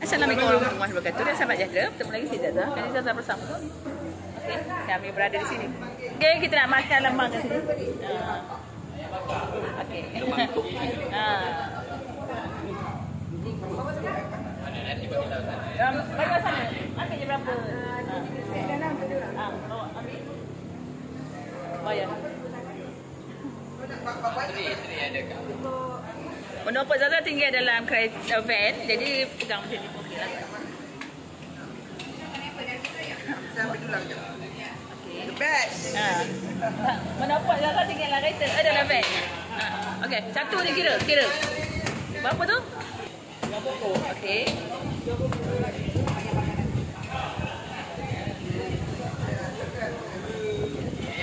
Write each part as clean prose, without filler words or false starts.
Assalamualaikum warahmatullahi wabarakatuh dan sahabat jahtera. Bertemu lagi saya Zaza. Kali Zaza bersama. Okey, kami berada di sini. Okey, kita nak makan lemang kat sini. Okey. Bagi sana. Ambil je berapa? Ambil. Bayar. Menopok Zaza tinggal dalam kereta van, jadi pegang macam ni pun okey lah. Sampai tulang je. Okey. The best. Menopok Zaza tinggal dalam kereta, dalam van. Okey, satu ni kira. Berapa tu? Okey.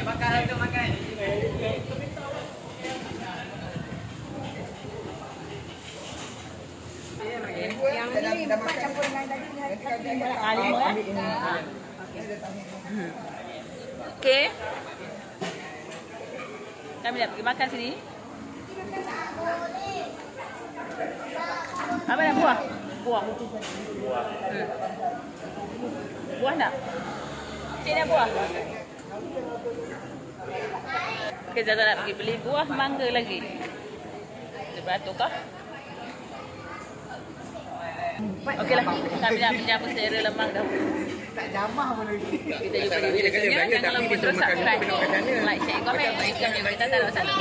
Makan. Yang ni empat campur dengan daging. Okey. Kami nak pergi makan sini. Apa nak buah? Buah. Buah nak? Cik nak buah? Okey, Zaza nak pergi beli buah mangga lagi. Lepas tu kah? Okeylah, kami nak menjamu selera lemang dahulu. Tak jamah pun lagi. Kita jumpa di video selanjutnya. Jangan lupa subscribe, like, share, komen. Ikan yang berita tak ada masalah.